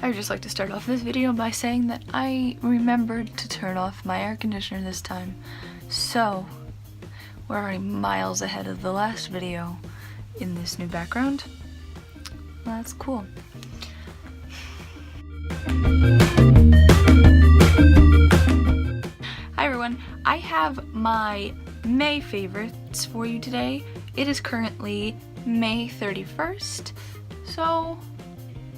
I would just like to start off this video by saying that I remembered to turn off my air conditioner this time. So, we're already miles ahead of the last video in this new background. That's cool. Hi everyone, I have my May favorites for you today. It is currently May 31st, so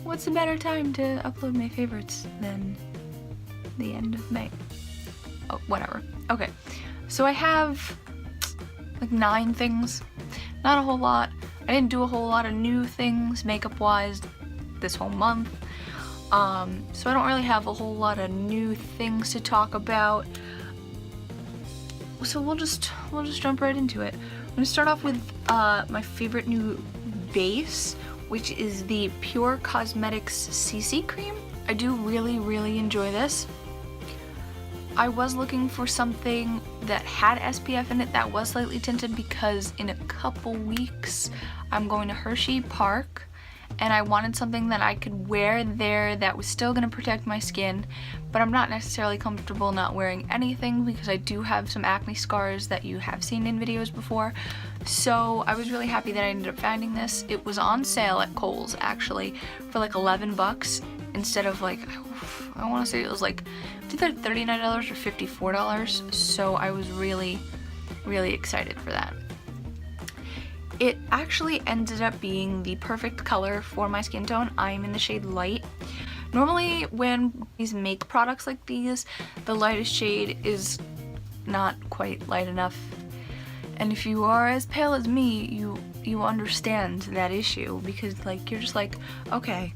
what's a better time to upload my favorites than the end of May? Oh, whatever. Okay, so I have like 9 things, not a whole lot. I didn't do a whole lot of new things makeup wise this whole month, so I don't really have a whole lot of new things to talk about. So we'll just jump right into it. I'm gonna start off with my favorite new base, which is the Pure Cosmetics CC cream. I do really enjoy this. I was looking for something that had SPF in it that was slightly tinted because in a couple weeks I'm going to Hershey Park and I wanted something that I could wear there that was still going to protect my skin, but I'm not necessarily comfortable not wearing anything because I do have some acne scars that you have seen in videos before. So I was really happy that I ended up finding this. It was on sale at Kohl's actually for like 11 bucks instead of like, I want to say it was like either $39 or $54, so I was really excited for that. It actually ended up being the perfect color for my skin tone. I'm in the shade light. Normally when these make products like these, the lightest shade is not quite light enough. And if you are as pale as me, you understand that issue because like you're just like, okay,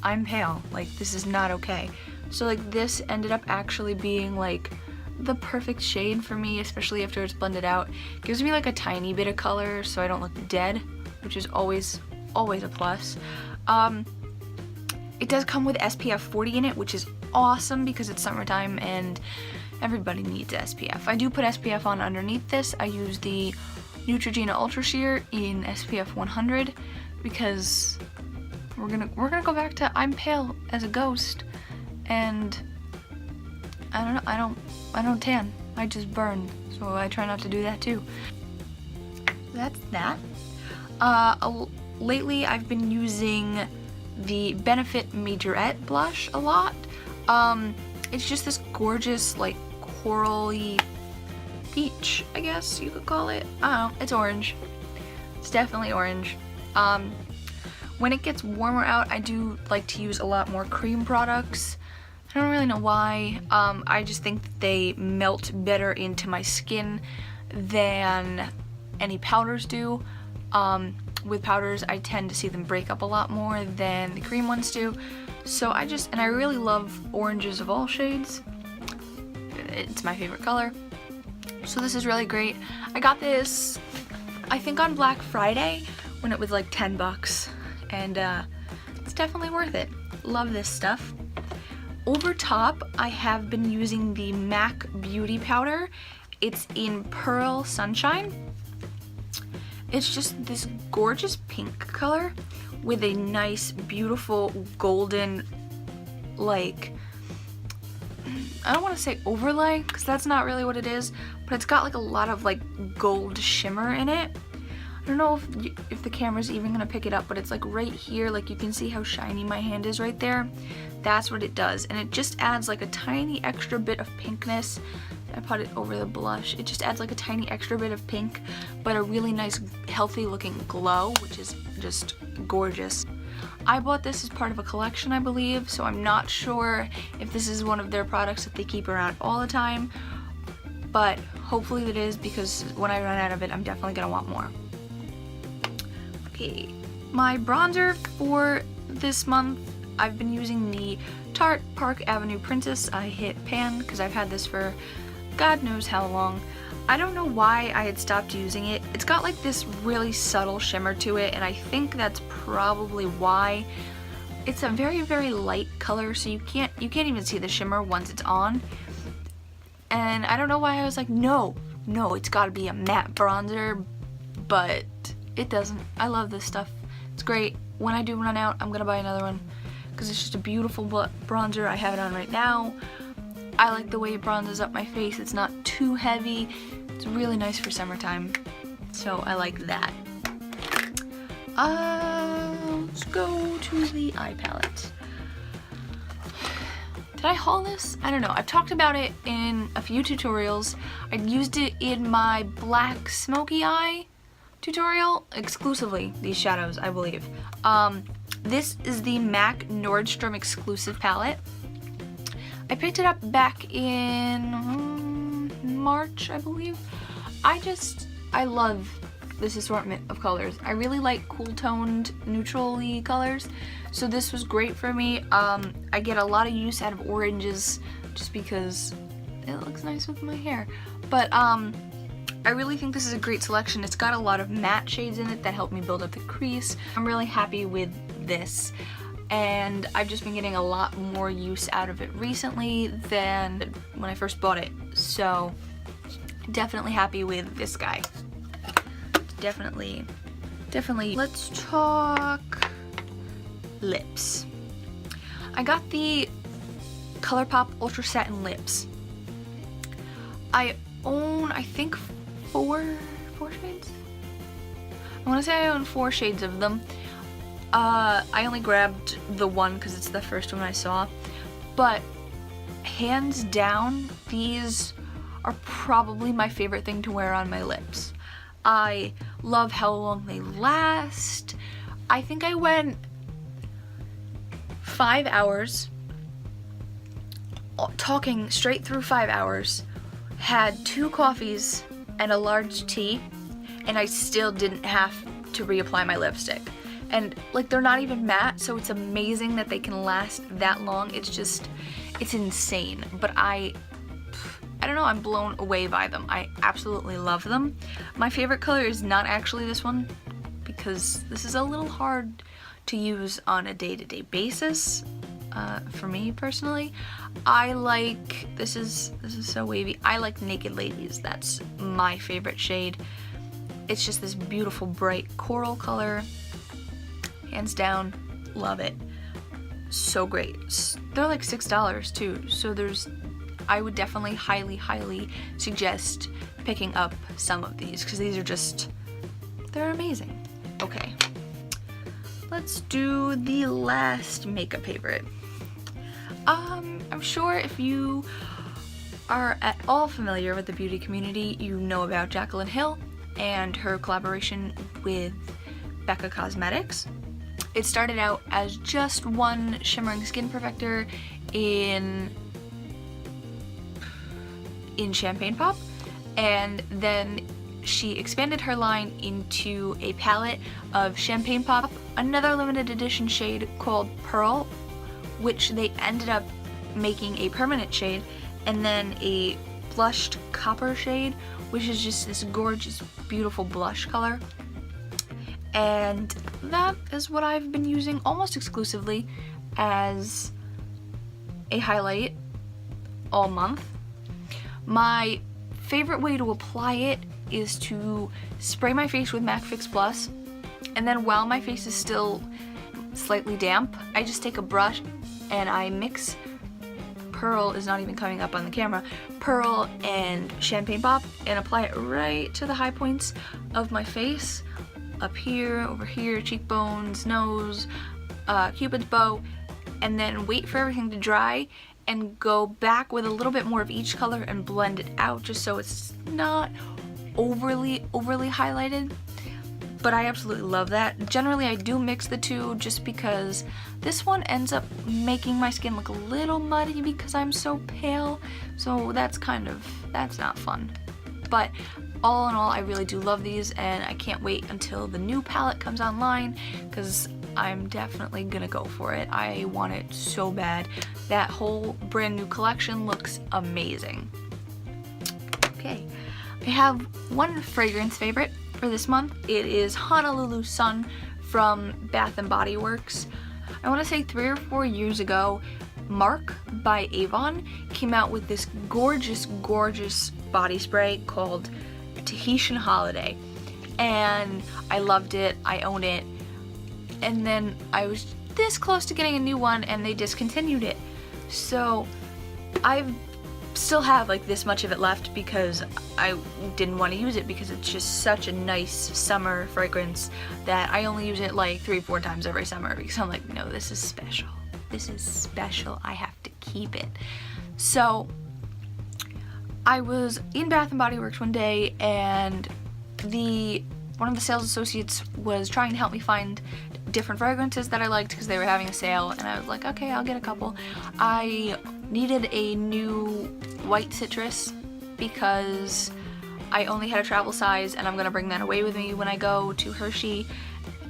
I'm pale, like this is not okay. So like this ended up actually being like the perfect shade for me, especially after it's blended out. It gives me like a tiny bit of color so I don't look dead, which is always a plus. It does come with SPF 40 in it, which is awesome because it's summertime and everybody needs SPF. I do put SPF on underneath this. I use the Neutrogena Ultra Sheer in SPF 100 because we're gonna go back to I'm pale as a ghost, and I don't know, I don't tan, I just burn, so I try not to do that too. That's that. Lately I've been using the Benefit Majorette blush a lot. It's just this gorgeous like corally peach, I guess you could call it. I don't know, it's orange. It's definitely orange. When it gets warmer out, I do like to use a lot more cream products. I don't really know why. I just think that they melt better into my skin than any powders do. With powders, I tend to see them break up a lot more than the cream ones do. So and I really love oranges of all shades. It's my favorite color. So this is really great. I got this, I think on Black Friday when it was like 10 bucks. And it's definitely worth it. Love this stuff. Over top, I have been using the MAC Beauty Powder. It's in Pearl Sunshine. It's just this gorgeous pink color with a nice, beautiful golden, like, I don't want to say overlay, because that's not really what it is, but it's got like a lot of like gold shimmer in it. I don't know if the camera's even gonna pick it up, but it's like right here, like you can see how shiny my hand is right there. That's what it does, and it just adds like a tiny extra bit of pinkness. I put it over the blush. It just adds like a tiny extra bit of pink, but a really nice, healthy looking glow, which is just gorgeous. I bought this as part of a collection, I believe, so I'm not sure if this is one of their products that they keep around all the time, but hopefully it is because when I run out of it, I'm definitely gonna want more. Okay, my bronzer for this month, I've been using the Tarte Park Avenue Princess. I hit pan because I've had this for God knows how long. I don't know why I had stopped using it. It's got like this really subtle shimmer to it, and I think that's probably why. It's a very light color, so you can't even see the shimmer once it's on. And I don't know why I was like, no, it's gotta be a matte bronzer, but it doesn't. I love this stuff. It's great. When I do run out, I'm gonna buy another one because it's just a beautiful bronzer. I have it on right now. I like the way it bronzes up my face. It's not too heavy. It's really nice for summertime, so I like that. Let's go to the eye palette. Did I haul this? I don't know. I've talked about it in a few tutorials. I used it in my black smoky eye tutorial exclusively, these shadows, I believe. This is the MAC Nordstrom exclusive palette. I picked it up back in March, I believe. I love this assortment of colors. I really like cool toned, neutral-y colors, so this was great for me. I get a lot of use out of oranges just because it looks nice with my hair. But I really think this is a great selection. It's got a lot of matte shades in it that help me build up the crease. I'm really happy with this, and I've just been getting a lot more use out of it recently than when I first bought it. So definitely happy with this guy. Definitely. Let's talk lips. I got the ColourPop Ultra Satin Lips. I own, I think, four shades? I want to say I own 4 shades of them. I only grabbed the one because it's the first one I saw, but hands down, these are probably my favorite thing to wear on my lips. I love how long they last. I think I went 5 hours, talking straight through 5 hours, had 2 coffees and a large tea, and I still didn't have to reapply my lipstick. And like, they're not even matte, so it's amazing that they can last that long. It's insane. But I don't know, I'm blown away by them. I absolutely love them. My favorite color is not actually this one, because this is a little hard to use on a day-to-day basis, for me personally. I like, this is so wavy, I like Naked Ladies. That's my favorite shade. It's just this beautiful bright coral color. Hands down, love it. So great. They're like $6 too, so I would definitely highly suggest picking up some of these, because these are they're amazing. Okay, let's do the last makeup favorite. I'm sure if you are at all familiar with the beauty community, you know about Jaclyn Hill and her collaboration with Becca Cosmetics. It started out as just one shimmering skin perfector in Champagne Pop, and then she expanded her line into a palette of Champagne Pop, another limited edition shade called Pearl, which they ended up making a permanent shade, and then a blushed copper shade, which is just this gorgeous, beautiful blush color. And that is what I've been using almost exclusively as a highlight all month. My favorite way to apply it is to spray my face with MAC Fix Plus, and then while my face is still slightly damp, I just take a brush and I mix Pearl, is not even coming up on the camera, Pearl and Champagne Pop, and apply it right to the high points of my face, up here, over here, cheekbones, nose, Cupid's bow, and then wait for everything to dry and go back with a little bit more of each color and blend it out, just so it's not overly highlighted. But I absolutely love that. Generally I do mix the two, just because this one ends up making my skin look a little muddy because I'm so pale, so that's not fun. But all in all, I really do love these, and I can't wait until the new palette comes online, because I'm definitely gonna go for it. I want it so bad. That whole brand new collection looks amazing. Okay, I have one fragrance favorite for this month. It is Honolulu Sun from Bath & Body Works. I want to say 3 or 4 years ago, Mark by Avon came out with this gorgeous body spray called Tahitian Holiday, and I loved it. I own it. And then I was this close to getting a new one and they discontinued it. So I still have like this much of it left because I didn't want to use it because it's just such a nice summer fragrance that I only use it like 3-4 times every summer because I'm like, no, this is special. This is special. I have to keep it. So I was in Bath and Body Works one day and one of the sales associates was trying to help me find different fragrances that I liked because they were having a sale, and I was like, okay, I'll get a couple. I needed a new white citrus because I only had a travel size and I'm gonna bring that away with me when I go to Hershey,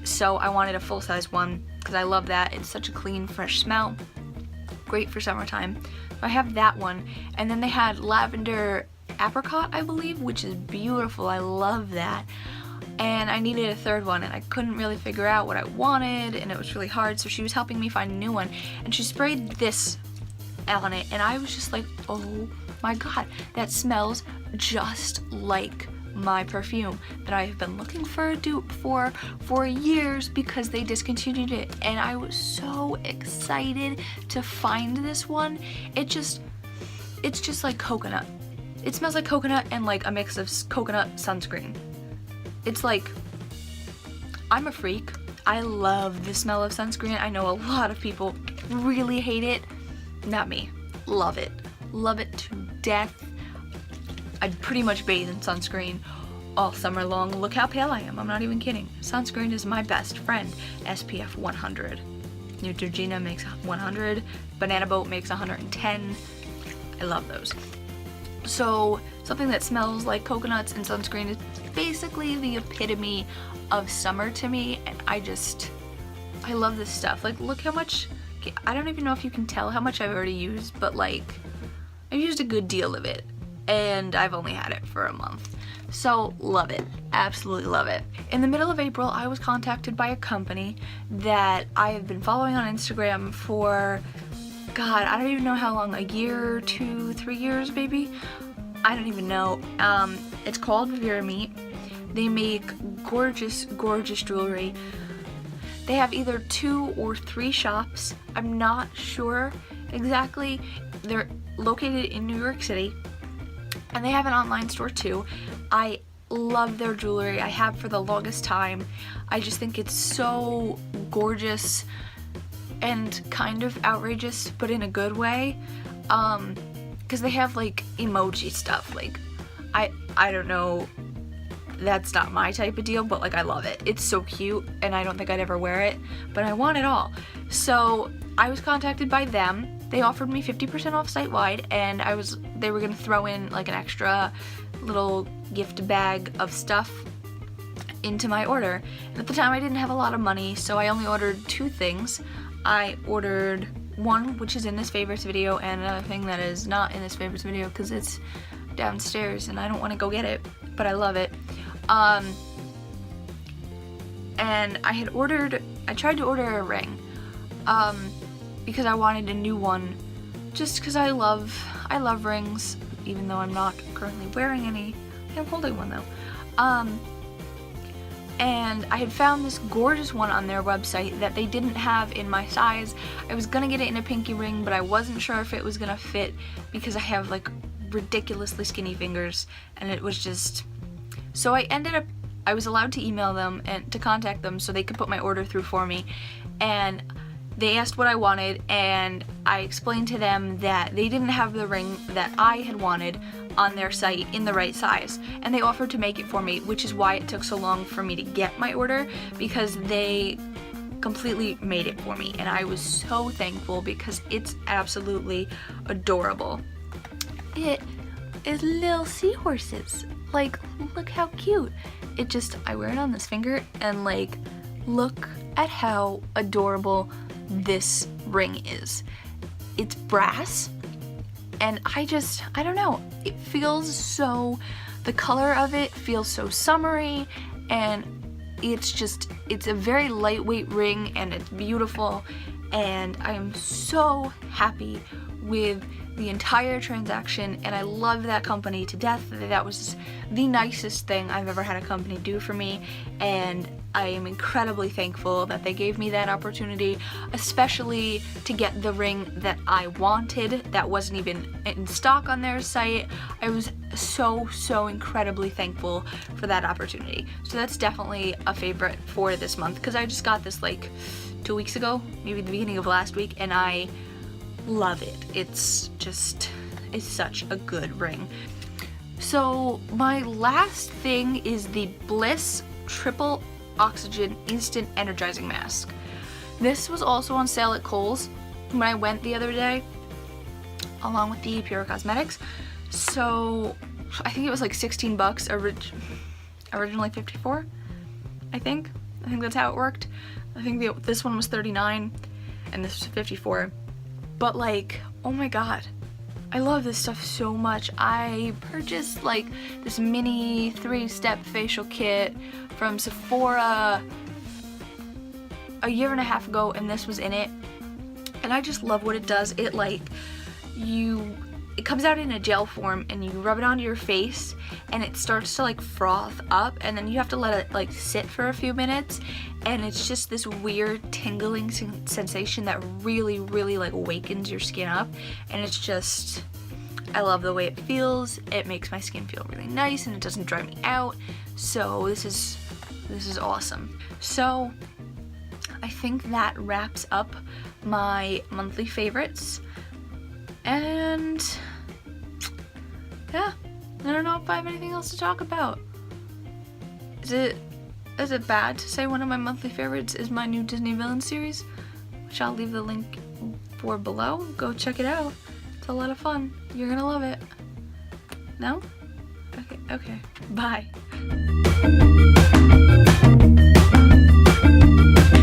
so I wanted a full-size one because I love that. It's such a clean, fresh smell, great for summertime. So I have that one, and then they had lavender apricot, I believe, which is beautiful. I love that. And I needed a third one and I couldn't really figure out what I wanted and it was really hard, so she was helping me find a new one and she sprayed this on it and I was just like, oh my god, that smells just like my perfume that I have been looking for a dupe for years because they discontinued it, and I was so excited to find this one. It's just like coconut. It smells like coconut and like a mix of coconut sunscreen. It's like, I'm a freak. I love the smell of sunscreen. I know a lot of people really hate it. Not me. Love it. Love it to death. I'd pretty much bathe in sunscreen all summer long. Look how pale I am. I'm not even kidding. Sunscreen is my best friend. SPF 100. Neutrogena makes 100. Banana Boat makes 110. I love those. So something that smells like coconuts and sunscreen is basically the epitome of summer to me, and I love this stuff. Like, look how much, I don't even know if you can tell how much I've already used, but like, I've used a good deal of it, and I've only had it for a month. So love it, absolutely love it. In the middle of April, I was contacted by a company that I have been following on Instagram for, God, I don't even know how long, a year, 2-3 years maybe? I don't even know. It's called Vera. They make gorgeous, gorgeous jewelry. They have either 2 or 3 shops. I'm not sure exactly. They're located in New York City, and they have an online store too. I love their jewelry. I have for the longest time. I just think it's so gorgeous and kind of outrageous, but in a good way. Because they have like emoji stuff. Like, I don't know, that's not my type of deal, but like I love it. It's so cute, and I don't think I'd ever wear it, but I want it all. So I was contacted by them. They offered me 50% off site-wide, and they were gonna throw in like an extra little gift bag of stuff into my order. And at the time I didn't have a lot of money, so I only ordered 2 things. I ordered one, which is in this favorites video, and another thing that is not in this favorites video because it's downstairs and I don't want to go get it, but I love it. And I tried to order a ring because I wanted a new one, just because I love rings, even though I'm not currently wearing any. I'm holding one though. And I had found this gorgeous one on their website that they didn't have in my size. I was gonna get it in a pinky ring, but I wasn't sure if it was gonna fit because I have like ridiculously skinny fingers, and it was just, so I was allowed to email them and to contact them so they could put my order through for me, and they asked what I wanted, and I explained to them that they didn't have the ring that I had wanted on their site in the right size, and they offered to make it for me, which is why it took so long for me to get my order, because they completely made it for me, and I was so thankful because it's absolutely adorable. It is little seahorses. Like, look how cute. I wear it on this finger, and like, look at how adorable this ring is. It's brass, and I don't know, it feels so, the color of it feels so summery, and it's a very lightweight ring, and it's beautiful, and I am so happy with the entire transaction, and I love that company to death. That was the nicest thing I've ever had a company do for me, and I am incredibly thankful that they gave me that opportunity, especially to get the ring that I wanted that wasn't even in stock on their site. I was so incredibly thankful for that opportunity. So that's definitely a favorite for this month, because I just got this like 2 weeks ago, maybe the beginning of last week, and I love it. It's such a good ring. So my last thing is the Bliss Triple Oxygen Instant Energizing Mask. This was also on sale at Kohl's when I went the other day, along with the Pure Cosmetics. So I think it was like 16 bucks, originally 54, I think that's how it worked. I think this one was 39 and this was 54. But like, oh my god, I love this stuff so much. I purchased like this mini 3-step facial kit from Sephora a year and a half ago, and this was in it. And I just love what it does. It comes out in a gel form, and you rub it onto your face, and it starts to like froth up, and then you have to let it like sit for a few minutes, and it's just this weird tingling sensation that really like wakens your skin up, and it's just, I love the way it feels. It makes my skin feel really nice, and it doesn't dry me out. So this is awesome. So I think that wraps up my monthly favorites. And yeah, I don't know if I have anything else to talk about. Is it bad to say one of my monthly favorites is my new Disney Villain series, which I'll leave the link for below. Go check it out. It's a lot of fun. You're gonna love it. No? Okay. Bye.